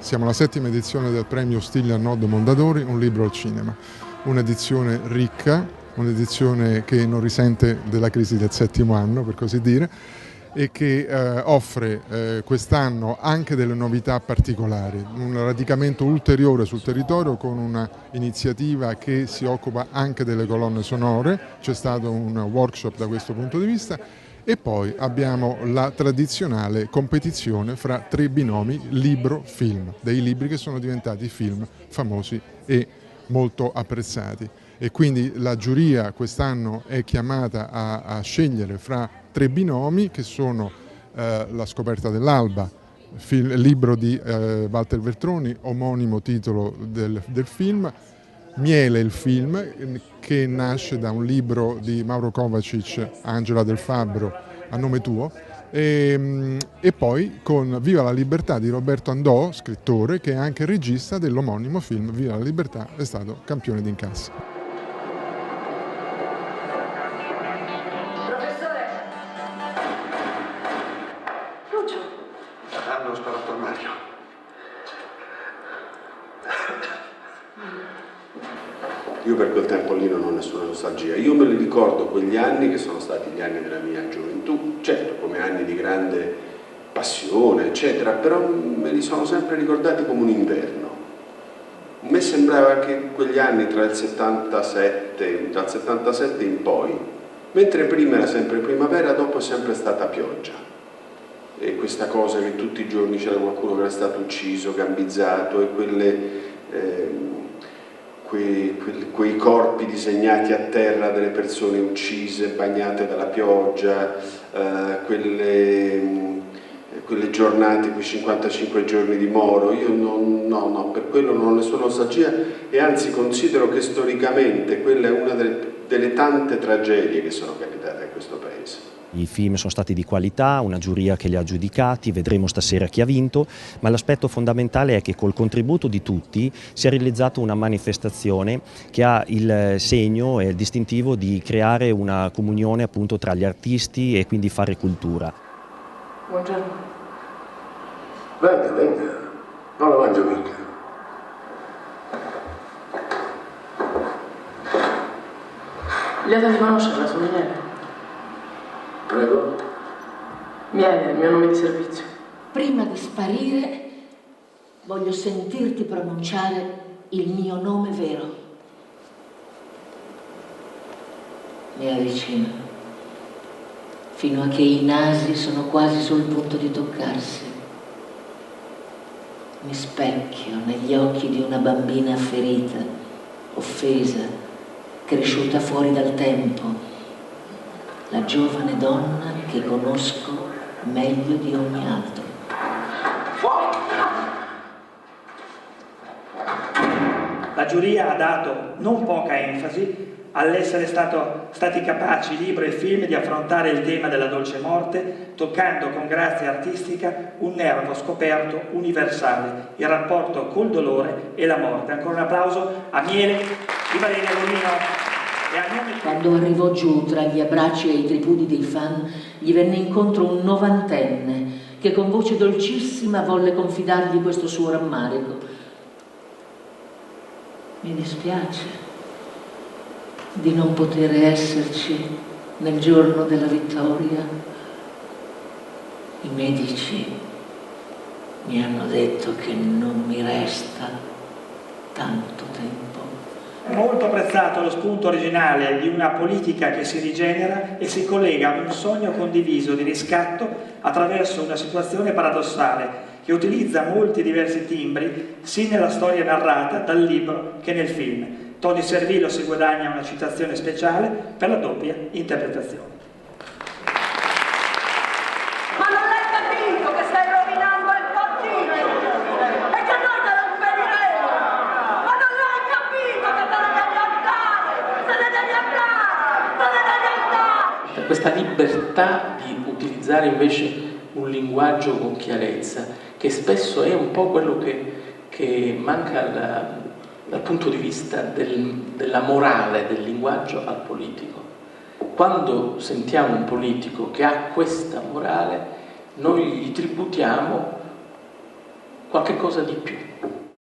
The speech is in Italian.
Siamo alla 7ª edizione del premio Stile Arnaud Mondadori, un libro al cinema. Un'edizione ricca, un'edizione che non risente della crisi del 7° anno, per così dire, e che offre quest'anno anche delle novità particolari, un radicamento ulteriore sul territorio con una iniziativa che si occupa anche delle colonne sonore. C'è stato un workshop da questo punto di vista. E poi abbiamo la tradizionale competizione fra 3 binomi libro-film, dei libri che sono diventati film famosi e molto apprezzati. E quindi la giuria quest'anno è chiamata a scegliere fra 3 binomi che sono La scoperta dell'alba, libro di Walter Veltroni, omonimo titolo del film, Miele il film, che nasce da un libro di Mauro Kovacic, Angela Del Fabbro, A nome tuo, e poi con Viva la libertà di Roberto Andò, scrittore, che è anche regista dell'omonimo film Viva la libertà, è stato campione di incassi. Professore! Lucio! Hanno sparato al Mario. Io per quel tempo lì non ho nessuna nostalgia. Io me li ricordo quegli anni che sono stati gli anni della mia gioventù, certo come anni di grande passione, eccetera, però me li sono sempre ricordati come un inverno. A me sembrava che quegli anni dal 77 in poi, mentre prima era sempre primavera, dopo è sempre stata pioggia. E questa cosa che tutti i giorni c'era qualcuno che era stato ucciso, gambizzato, e quei corpi disegnati a terra delle persone uccise, bagnate dalla pioggia, quelle giornate, quei 55 giorni di Moro. Io no, per quello non ho nessuna nostalgia, e anzi considero che storicamente quella è una delle tante tragedie che sono capitate a questo Paese. I film sono stati di qualità, una giuria che li ha giudicati, vedremo stasera chi ha vinto, ma l'aspetto fondamentale è che col contributo di tutti si è realizzata una manifestazione che ha il segno e il distintivo di creare una comunione appunto tra gli artisti e quindi fare cultura. Buongiorno. Venga, non la mangio mica. Lieto di conoscerla, sono Miele. Prego? Miele è il mio nome di servizio. Prima di sparire, voglio sentirti pronunciare il mio nome vero. Mi avvicino, fino a che i nasi sono quasi sul punto di toccarsi. Mi specchio negli occhi di una bambina ferita, offesa, cresciuta fuori dal tempo. La giovane donna che conosco meglio di ogni altro. Fuori! La giuria ha dato non poca enfasi all'essere stati capaci, libro e film, di affrontare il tema della dolce morte, toccando con grazia artistica un nervo scoperto universale, il rapporto col dolore e la morte. Ancora un applauso a Miele di Valeria Golino. Quando arrivò giù tra gli abbracci e i tripudi dei fan, gli venne incontro un 90enne che con voce dolcissima volle confidargli questo suo rammarico. Mi dispiace di non poter esserci nel giorno della vittoria. I medici mi hanno detto che non mi resta tanto tempo. Molto apprezzato lo spunto originale di una politica che si rigenera e si collega ad un sogno condiviso di riscatto attraverso una situazione paradossale che utilizza molti diversi timbri sia nella storia narrata dal libro che nel film. Tony Servillo si guadagna una citazione speciale per la doppia interpretazione. Ma non l'hai capito che stai rovinando il partito? E che noi te lo impediremo? Ma non l'hai capito che te ne devi andare? Te ne devi andare! Questa libertà di utilizzare invece un linguaggio con chiarezza, che spesso è un po' quello che manca dal punto di vista della morale del linguaggio al politico. Quando sentiamo un politico che ha questa morale, noi gli tributiamo qualche cosa di più.